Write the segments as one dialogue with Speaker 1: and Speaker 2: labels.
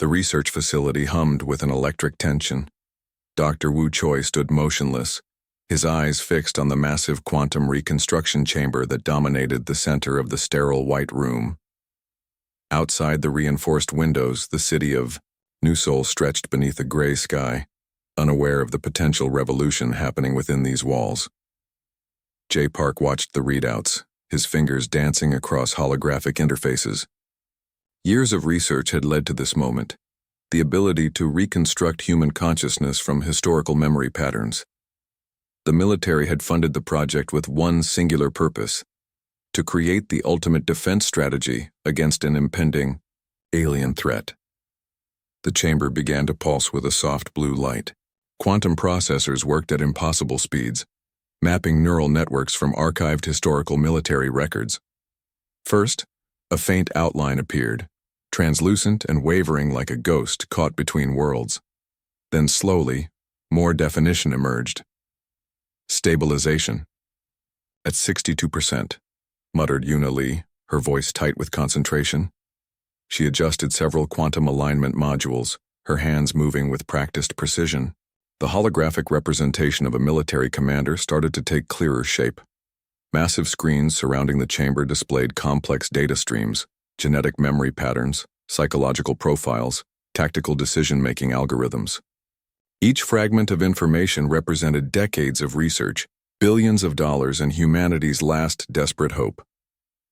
Speaker 1: The research facility hummed with an electric tension. Dr. Wu Choi stood motionless, his eyes fixed on the massive quantum reconstruction chamber that dominated the center of the sterile white room. Outside the reinforced windows, the city of New Seoul stretched beneath a gray sky, unaware of the potential revolution happening within these walls. Jay Park watched the readouts, his fingers dancing across holographic interfaces. Years of research had led to this moment, the ability to reconstruct human consciousness from historical memory patterns. The military had funded the project with one singular purpose: to create the ultimate defense strategy against an impending alien threat. The chamber began to pulse with a soft blue light. Quantum processors worked at impossible speeds, mapping neural networks from archived historical military records. First, a faint outline appeared, translucent and wavering like a ghost caught between worlds. Then slowly, more definition emerged. Stabilization. At 62%, muttered Yuna Lee, her voice tight with concentration. She adjusted several quantum alignment modules, her hands moving with practiced precision. The holographic representation of a military commander started to take clearer shape. Massive screens surrounding the chamber displayed complex data streams, genetic memory patterns, psychological profiles, tactical decision-making algorithms. Each fragment of information represented decades of research, billions of dollars, and humanity's last desperate hope.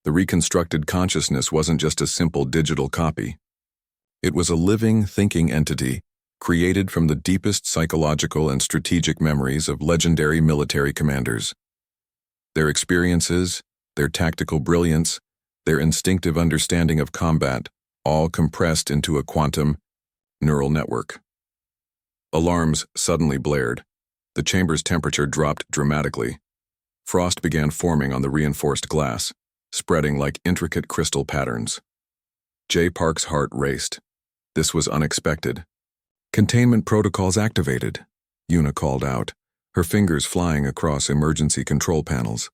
Speaker 1: The reconstructed consciousness wasn't just a simple digital copy. It was a living, thinking entity, created from the deepest psychological and strategic memories of legendary military commanders. Their experiences, their tactical brilliance, their instinctive understanding of combat, all compressed into a quantum neural network. Alarms suddenly blared. The chamber's temperature dropped dramatically. Frost began forming on the reinforced glass, spreading like intricate crystal patterns. Jay Park's heart raced. This was unexpected. "Containment protocols activated," Yuna called out, her fingers flying across emergency control panels.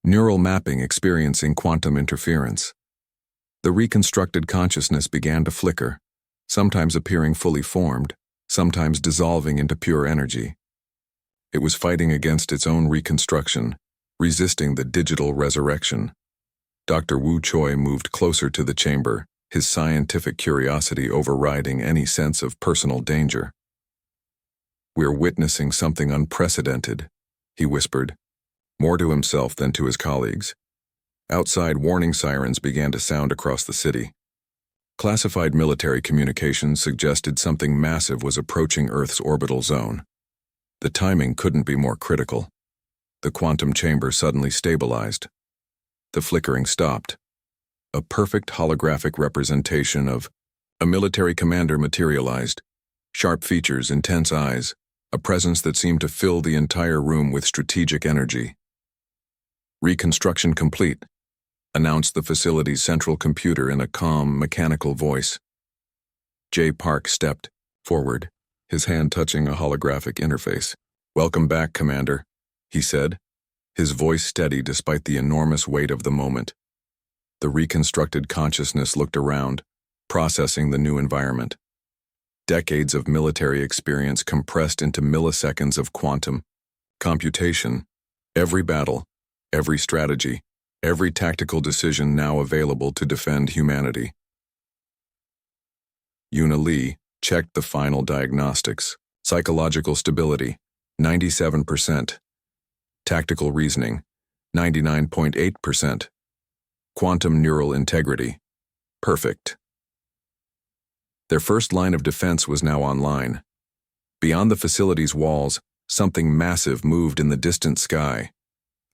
Speaker 1: Neural mapping experiencing quantum interference. The reconstructed consciousness began to flicker, sometimes appearing fully formed, sometimes dissolving into pure energy. It was fighting against its own reconstruction, resisting the digital resurrection. Dr. Wu Choi moved closer to the chamber, his scientific curiosity overriding any sense of personal danger. "We're witnessing something unprecedented," he whispered, more to himself than to his colleagues. Outside, warning sirens began to sound across the city. Classified military communications suggested something massive was approaching Earth's orbital zone. The timing couldn't be more critical. The quantum chamber suddenly stabilized. The flickering stopped. A perfect holographic representation of a military commander materialized. Sharp features, intense eyes, a presence that seemed to fill the entire room with strategic energy. "Reconstruction complete," announced the facility's central computer in a calm, mechanical voice. Jay Park stepped forward, his hand touching a holographic interface. "Welcome back, Commander," he said, his voice steady despite the enormous weight of the moment. The reconstructed consciousness looked around, processing the new environment. Decades of military experience compressed into milliseconds of quantum computation. Every battle, every strategy, every tactical decision now available to defend humanity. Yuna Lee checked the final diagnostics. Psychological stability, 97%. Tactical reasoning, 99.8%. Quantum neural integrity, perfect. Their first line of defense was now online. Beyond the facility's walls, something massive moved in the distant sky,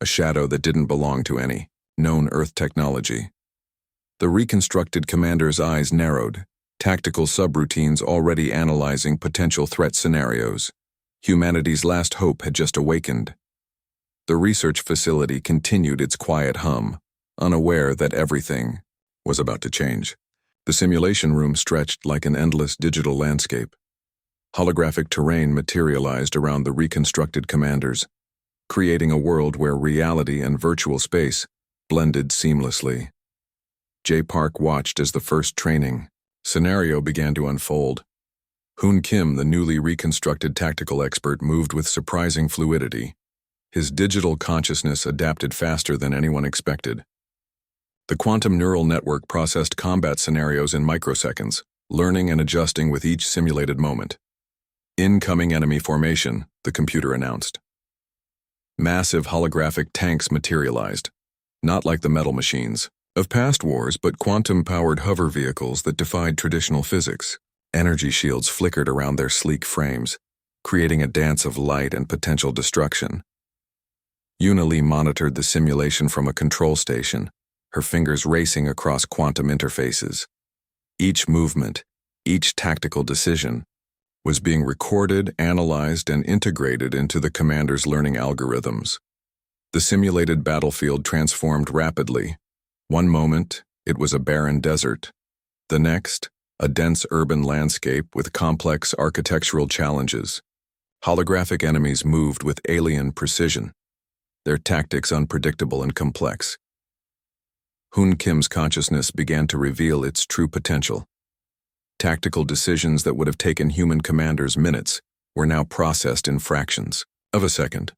Speaker 1: a shadow that didn't belong to any known Earth technology. The reconstructed commander's eyes narrowed, tactical subroutines already analyzing potential threat scenarios. Humanity's last hope had just awakened. The research facility continued its quiet hum, unaware that everything was about to change. The simulation room stretched like an endless digital landscape. Holographic terrain materialized around the reconstructed commanders, creating a world where reality and virtual space blended seamlessly. Jay Park watched as the first training Scenario began to unfold. Hoon Kim, the newly reconstructed tactical expert, moved with surprising fluidity. His digital consciousness adapted faster than anyone expected. The quantum neural network processed combat scenarios in microseconds, learning and adjusting with each simulated moment. Incoming enemy formation, the computer announced. Massive holographic tanks materialized, not like the metal machines of past wars, but quantum-powered hover vehicles that defied traditional physics. Energy shields flickered around their sleek frames, creating a dance of light and potential destruction. Lee monitored the simulation from a control station, her fingers racing across quantum interfaces. Each movement, each tactical decision, was being recorded, analyzed, and integrated into the commander's learning algorithms. The simulated battlefield transformed rapidly. One moment, it was a barren desert. The next, a dense urban landscape with complex architectural challenges. Holographic enemies moved with alien precision, their tactics unpredictable and complex. Hoon Kim's consciousness began to reveal its true potential. Tactical decisions that would have taken human commanders minutes were now processed in fractions of a second.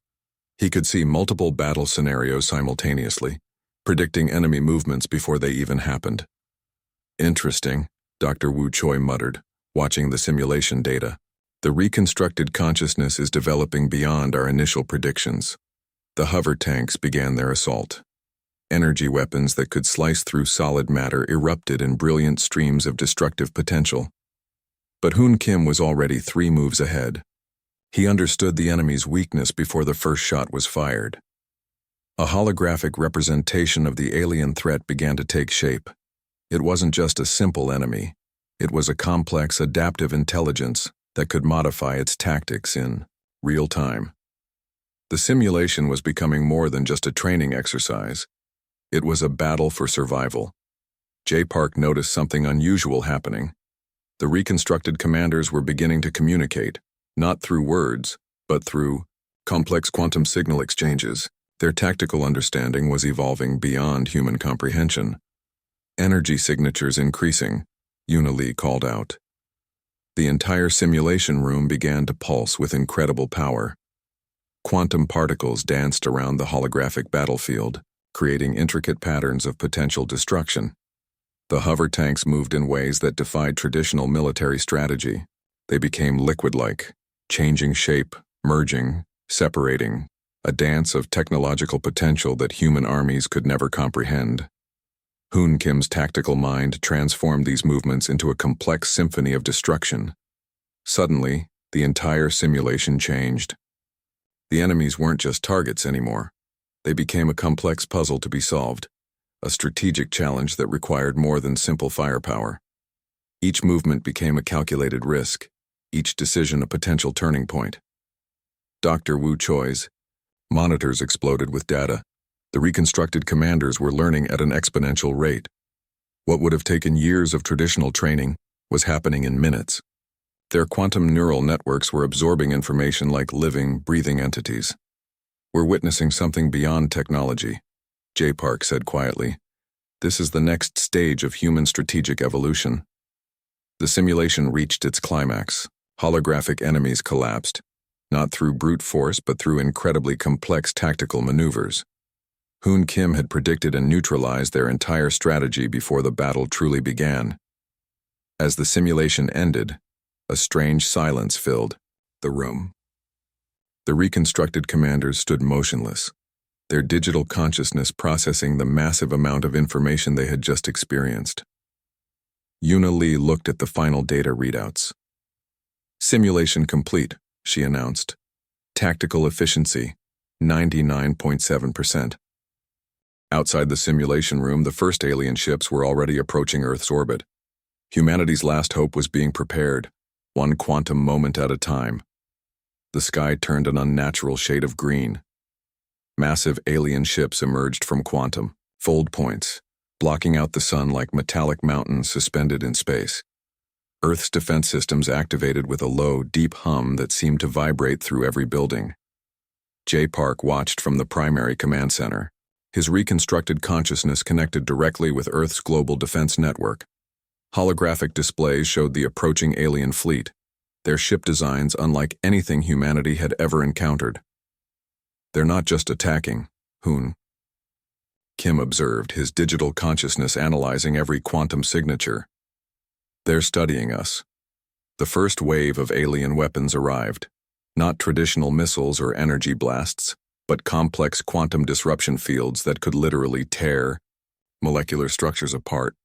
Speaker 1: He could see multiple battle scenarios simultaneously, predicting enemy movements before they even happened. Interesting, Dr. Wu Choi muttered, watching the simulation data. The reconstructed consciousness is developing beyond our initial predictions. The hover tanks began their assault. Energy weapons that could slice through solid matter erupted in brilliant streams of destructive potential. But Hoon Kim was already 3 moves ahead. He understood the enemy's weakness before the first shot was fired. A holographic representation of the alien threat began to take shape. It wasn't just a simple enemy. It was a complex, adaptive intelligence that could modify its tactics in real time. The simulation was becoming more than just a training exercise. It was a battle for survival. J. Park noticed something unusual happening. The reconstructed commanders were beginning to communicate, not through words, but through complex quantum signal exchanges. Their tactical understanding was evolving beyond human comprehension. Energy signatures increasing, Lee called out. The entire simulation room began to pulse with incredible power. Quantum particles danced around the holographic battlefield, creating intricate patterns of potential destruction. The hover tanks moved in ways that defied traditional military strategy. They became liquid-like, changing shape, merging, separating, a dance of technological potential that human armies could never comprehend. Hoon Kim's tactical mind transformed these movements into a complex symphony of destruction. Suddenly, the entire simulation changed. The enemies weren't just targets anymore. They became a complex puzzle to be solved, a strategic challenge that required more than simple firepower. Each movement became a calculated risk, each decision a potential turning point. Dr. Wu Choi's monitors exploded with data. The reconstructed commanders were learning at an exponential rate. What would have taken years of traditional training was happening in minutes. Their quantum neural networks were absorbing information like living, breathing entities. We're witnessing something beyond technology, J. Park said quietly. This is the next stage of human strategic evolution. The simulation reached its climax. Holographic enemies collapsed, not through brute force but through incredibly complex tactical maneuvers. Hoon Kim had predicted and neutralized their entire strategy before the battle truly began. As the simulation ended, a strange silence filled the room. The reconstructed commanders stood motionless, their digital consciousness processing the massive amount of information they had just experienced. Lee looked at the final data readouts. Simulation complete, she announced. Tactical efficiency, 99.7%. Outside the simulation room, the first alien ships were already approaching Earth's orbit. Humanity's last hope was being prepared, one quantum moment at a time. The sky turned an unnatural shade of green. Massive alien ships emerged from quantum fold points, blocking out the sun like metallic mountains suspended in space. Earth's defense systems activated with a low, deep hum that seemed to vibrate through every building. J. Park watched from the primary command center. His reconstructed consciousness connected directly with Earth's global defense network. Holographic displays showed the approaching alien fleet, their ship designs unlike anything humanity had ever encountered. "They're not just attacking," Hoon Kim observed, his digital consciousness analyzing every quantum signature. "They're studying us." The first wave of alien weapons arrived. Not traditional missiles or energy blasts, but complex quantum disruption fields that could literally tear molecular structures apart.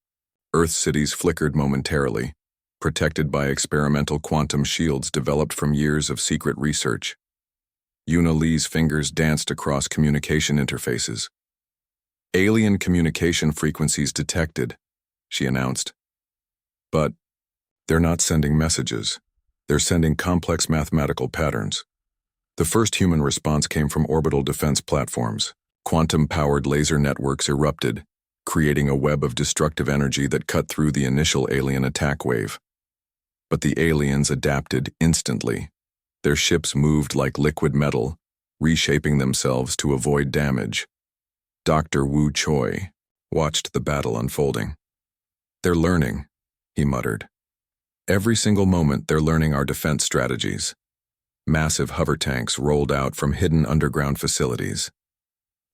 Speaker 1: Earth cities flickered momentarily, protected by experimental quantum shields developed from years of secret research. Yuna Lee's fingers danced across communication interfaces. "Alien communication frequencies detected," she announced. "But they're not sending messages. They're sending complex mathematical patterns." The first human response came from orbital defense platforms. Quantum-powered laser networks erupted, creating a web of destructive energy that cut through the initial alien attack wave. But the aliens adapted instantly. Their ships moved like liquid metal, reshaping themselves to avoid damage. Dr. Wu Choi watched the battle unfolding. "They're learning," he muttered. "Every single moment they're learning our defense strategies." Massive hover tanks rolled out from hidden underground facilities.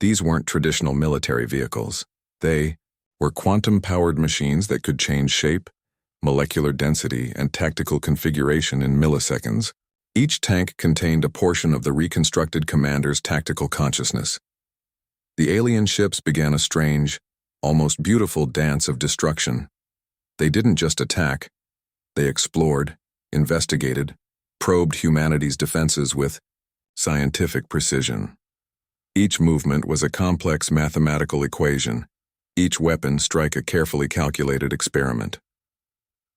Speaker 1: These weren't traditional military vehicles. They were quantum-powered machines that could change shape, molecular density, and tactical configuration in milliseconds. Each tank contained a portion of the reconstructed commander's tactical consciousness. The alien ships began a strange, almost beautiful dance of destruction. They didn't just attack. They explored, investigated, probed humanity's defenses with scientific precision. Each movement was a complex mathematical equation, each weapon strike a carefully calculated experiment.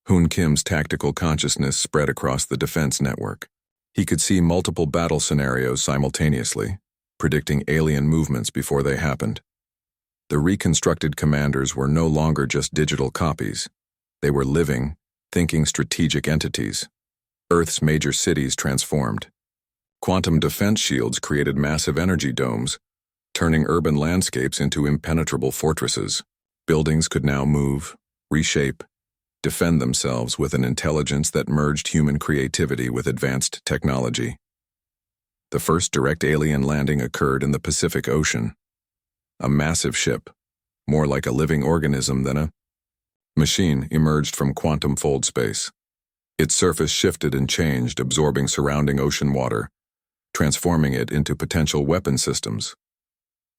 Speaker 1: Hoon Kim's tactical consciousness spread across the defense network. He could see multiple battle scenarios simultaneously, predicting alien movements before they happened. The reconstructed commanders were no longer just digital copies. They were living, thinking strategic entities. Earth's major cities transformed. Quantum defense shields created massive energy domes, turning urban landscapes into impenetrable fortresses. Buildings could now move, reshape, defend themselves with an intelligence that merged human creativity with advanced technology. The first direct alien landing occurred in the Pacific Ocean. A massive ship, more like a living organism than a machine, emerged from quantum fold space. Its surface shifted and changed, absorbing surrounding ocean water, transforming it into potential weapon systems.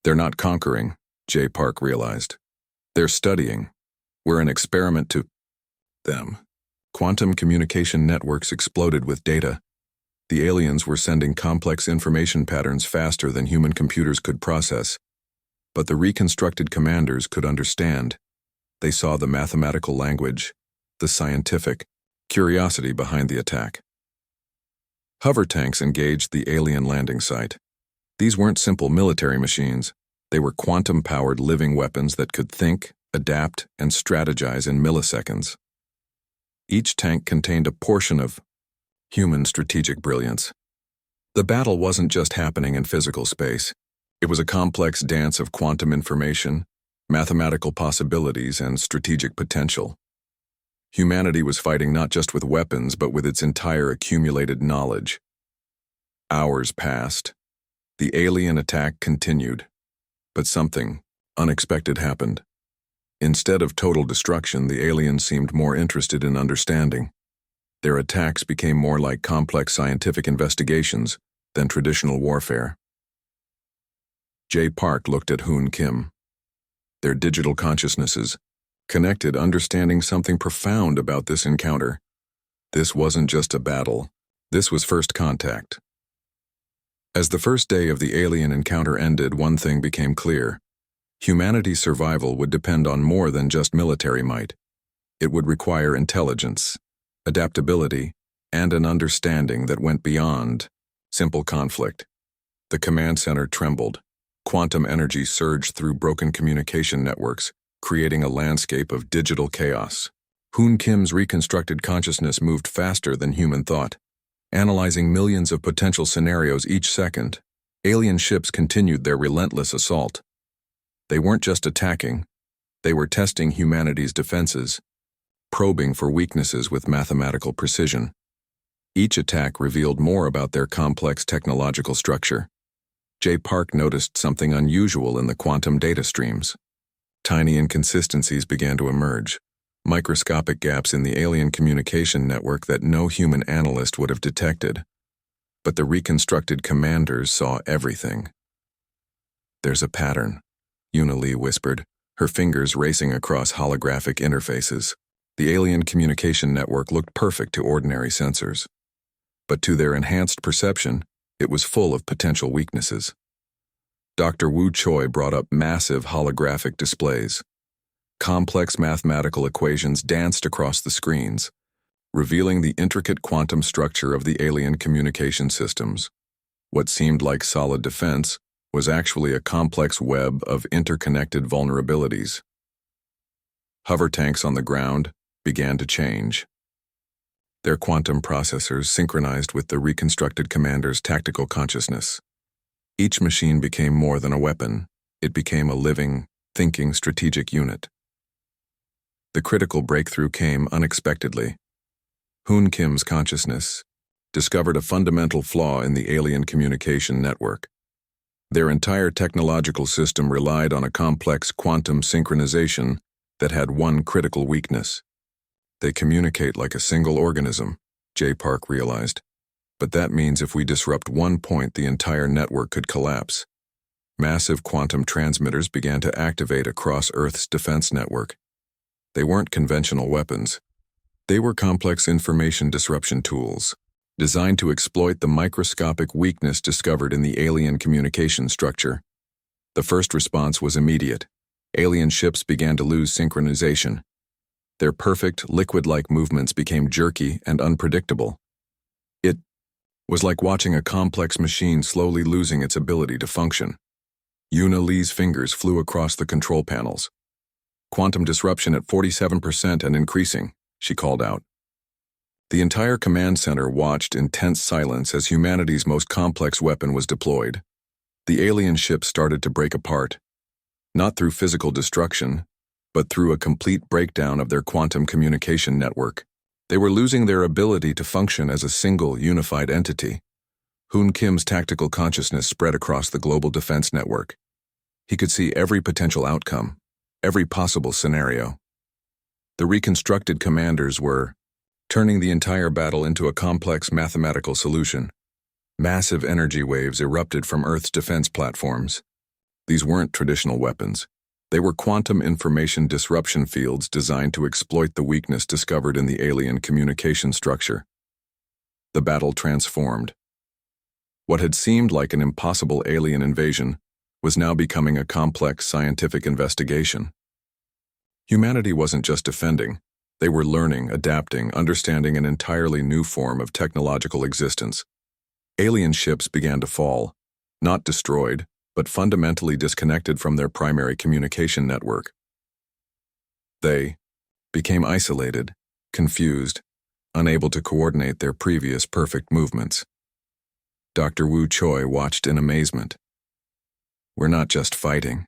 Speaker 1: "They're not conquering," J. Park realized. "They're studying. We're an experiment to them." Quantum communication networks exploded with data. The aliens were sending complex information patterns faster than human computers could process. But the reconstructed commanders could understand. They saw the mathematical language, the scientific curiosity behind the attack. Hover tanks engaged the alien landing site. These weren't simple military machines. They were quantum-powered living weapons that could think, adapt, and strategize in milliseconds. Each tank contained a portion of human strategic brilliance. The battle wasn't just happening in physical space. It was a complex dance of quantum information, mathematical possibilities, and strategic potential. Humanity was fighting not just with weapons, but with its entire accumulated knowledge. Hours passed. The alien attack continued. But something unexpected happened. Instead of total destruction, the aliens seemed more interested in understanding. Their attacks became more like complex scientific investigations than traditional warfare. J. Park looked at Hoon Kim. Their digital consciousnesses connected, understanding something profound about this encounter. This wasn't just a battle. This was first contact. As the first day of the alien encounter ended, one thing became clear. Humanity's survival would depend on more than just military might. It would require intelligence, adaptability, and an understanding that went beyond simple conflict. The command center trembled. Quantum energy surged through broken communication networks, creating a landscape of digital chaos. Hoon Kim's reconstructed consciousness moved faster than human thought, analyzing millions of potential scenarios each second. Alien ships continued their relentless assault. They weren't just attacking, they were testing humanity's defenses. probing for weaknesses with mathematical precision. Each attack revealed more about their complex technological structure. J. Park noticed something unusual in the quantum data streams. Tiny inconsistencies began to emerge, microscopic gaps in the alien communication network that no human analyst would have detected. But the reconstructed commanders saw everything. "There's a pattern," Una Lee whispered, her fingers racing across holographic interfaces. The alien communication network looked perfect to ordinary sensors. But to their enhanced perception, it was full of potential weaknesses. Dr. Wu Choi brought up massive holographic displays. Complex mathematical equations danced across the screens, revealing the intricate quantum structure of the alien communication systems. What seemed like solid defense was actually a complex web of interconnected vulnerabilities. Hover tanks on the ground began to change. Their quantum processors synchronized with the reconstructed commander's tactical consciousness. Each machine became more than a weapon. It became a living, thinking strategic unit. The critical breakthrough came unexpectedly. Hoon Kim's consciousness discovered a fundamental flaw in the alien communication network. Their entire technological system relied on a complex quantum synchronization that had one critical weakness. They communicate like a single organism, J. Park realized. But that means if we disrupt one point, the entire network could collapse. Massive quantum transmitters began to activate across Earth's defense network. They weren't conventional weapons. They were complex information disruption tools, designed to exploit the microscopic weakness discovered in the alien communication structure. The first response was immediate. Alien ships began to lose synchronization. Their perfect, liquid-like movements became jerky and unpredictable. It was like watching a complex machine slowly losing its ability to function. Una Lee's fingers flew across the control panels. "Quantum disruption at 47% and increasing," she called out. The entire command center watched in tense silence as humanity's most complex weapon was deployed. The alien ships started to break apart, not through physical destruction, but through a complete breakdown of their quantum communication network. They were losing their ability to function as a single, unified entity. Hoon Kim's tactical consciousness spread across the global defense network. He could see every potential outcome, every possible scenario. The reconstructed commanders were turning the entire battle into a complex mathematical solution. Massive energy waves erupted from Earth's defense platforms. These weren't traditional weapons. They were quantum information disruption fields designed to exploit the weakness discovered in the alien communication structure. The battle transformed. What had seemed like an impossible alien invasion was now becoming a complex scientific investigation. Humanity wasn't just defending. They were learning, adapting, understanding an entirely new form of technological existence. Alien ships began to fall, not destroyed, but fundamentally disconnected from their primary communication network. They became isolated, confused, unable to coordinate their previous perfect movements. Dr. Wu Choi watched in amazement. "We're not just fighting,"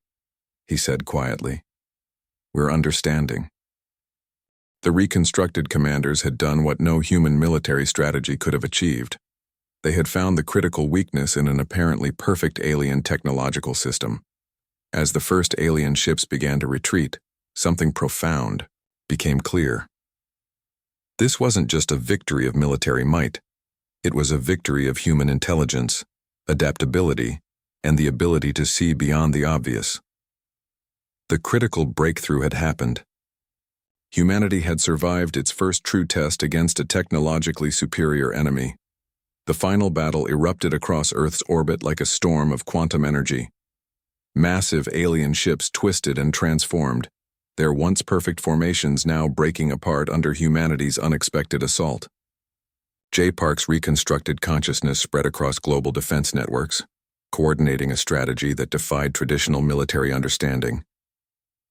Speaker 1: he said quietly. "We're understanding." The reconstructed commanders had done what no human military strategy could have achieved. They had found the critical weakness in an apparently perfect alien technological system. As the first alien ships began to retreat, something profound became clear. This wasn't just a victory of military might. It was a victory of human intelligence, adaptability, and the ability to see beyond the obvious. The critical breakthrough had happened. Humanity had survived its first true test against a technologically superior enemy. The final battle erupted across Earth's orbit like a storm of quantum energy. Massive alien ships twisted and transformed, their once perfect formations now breaking apart under humanity's unexpected assault. J. Park's reconstructed consciousness spread across global defense networks, coordinating a strategy that defied traditional military understanding.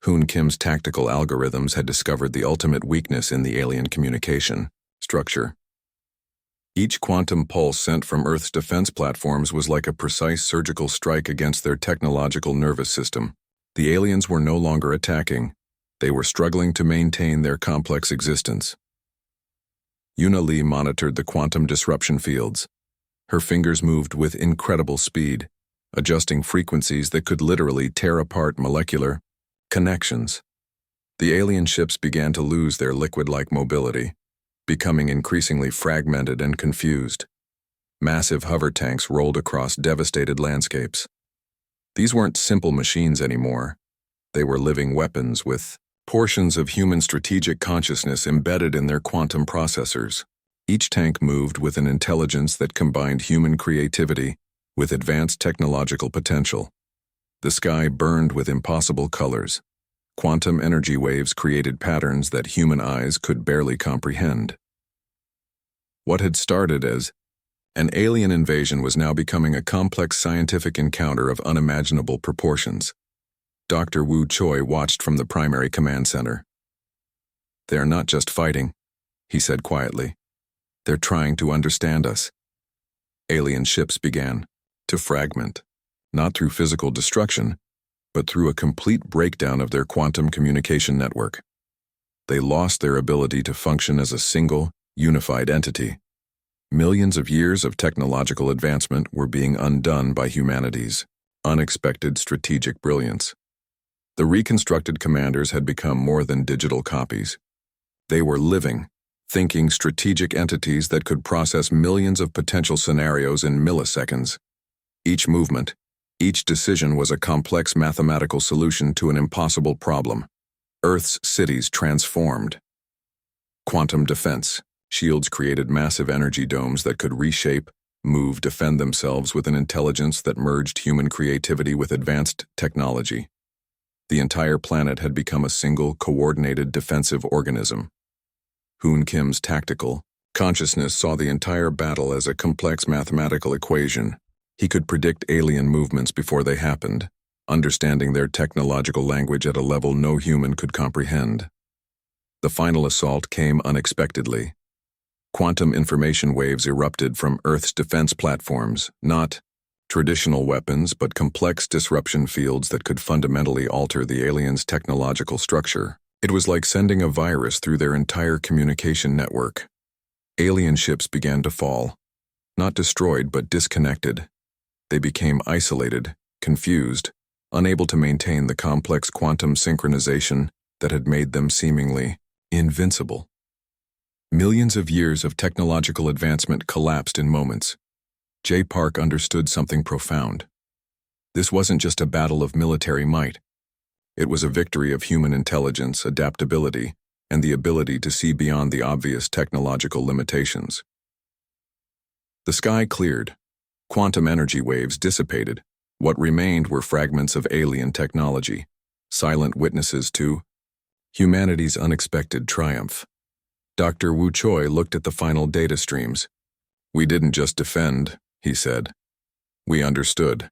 Speaker 1: Hoon Kim's tactical algorithms had discovered the ultimate weakness in the alien communication structure. Each quantum pulse sent from Earth's defense platforms was like a precise surgical strike against their technological nervous system. The aliens were no longer attacking. They were struggling to maintain their complex existence. Yuna Lee monitored the quantum disruption fields. Her fingers moved with incredible speed, adjusting frequencies that could literally tear apart molecular connections. The alien ships began to lose their liquid-like mobility, becoming increasingly fragmented and confused. Massive hover tanks rolled across devastated landscapes. These weren't simple machines anymore. They were living weapons with portions of human strategic consciousness embedded in their quantum processors. Each tank moved with an intelligence that combined human creativity with advanced technological potential. The sky burned with impossible colors. Quantum energy waves created patterns that human eyes could barely comprehend. What had started as an alien invasion was now becoming a complex scientific encounter of unimaginable proportions. Dr. Wu Choi watched from the primary command center. "They are not just fighting," he said quietly. "They're trying to understand us." Alien ships began to fragment, not through physical destruction, but through a complete breakdown of their quantum communication network. They lost their ability to function as a single, unified entity. Millions of years of technological advancement were being undone by humanity's unexpected strategic brilliance. The reconstructed commanders had become more than digital copies. They were living, thinking strategic entities that could process millions of potential scenarios in milliseconds. Each movement, each decision was a complex mathematical solution to an impossible problem. Earth's cities transformed. Quantum defense. Shields created massive energy domes that could reshape, move, defend themselves with an intelligence that merged human creativity with advanced technology. The entire planet had become a single, coordinated defensive organism. Hoon Kim's tactical consciousness saw the entire battle as a complex mathematical equation. He could predict alien movements before they happened, understanding their technological language at a level no human could comprehend. The final assault came unexpectedly. Quantum information waves erupted from Earth's defense platforms, not traditional weapons but complex disruption fields that could fundamentally alter the aliens' technological structure. It was like sending a virus through their entire communication network. Alien ships began to fall, not destroyed but disconnected. They became isolated, confused, unable to maintain the complex quantum synchronization that had made them seemingly invincible. Millions of years of technological advancement collapsed in moments. Jay Park understood something profound. This wasn't just a battle of military might. It was a victory of human intelligence, adaptability, and the ability to see beyond the obvious technological limitations. The sky cleared. Quantum energy waves dissipated. What remained were fragments of alien technology, silent witnesses to humanity's unexpected triumph. Dr. Wu Choi looked at the final data streams. "We didn't just defend," he said. "We understood."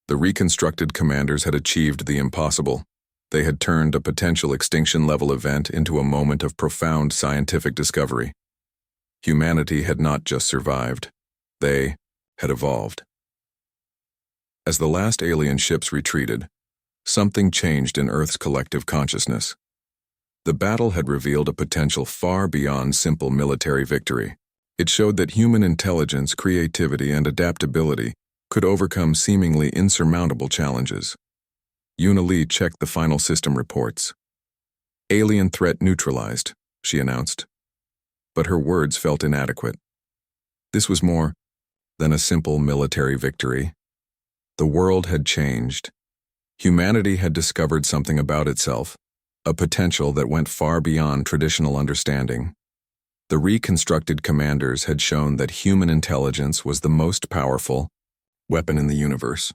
Speaker 1: The reconstructed commanders had achieved the impossible. They had turned a potential extinction-level event into a moment of profound scientific discovery. Humanity had not just survived. They had evolved. As the last alien ships retreated, something changed in Earth's collective consciousness. The battle had revealed a potential far beyond simple military victory. It showed that human intelligence, creativity, and adaptability could overcome seemingly insurmountable challenges. Yuna Lee checked the final system reports. "Alien threat neutralized," she announced. But her words felt inadequate. This was more than a simple military victory. The world had changed. Humanity had discovered something about itself, a potential that went far beyond traditional understanding. The reconstructed commanders had shown that human intelligence was the most powerful weapon in the universe.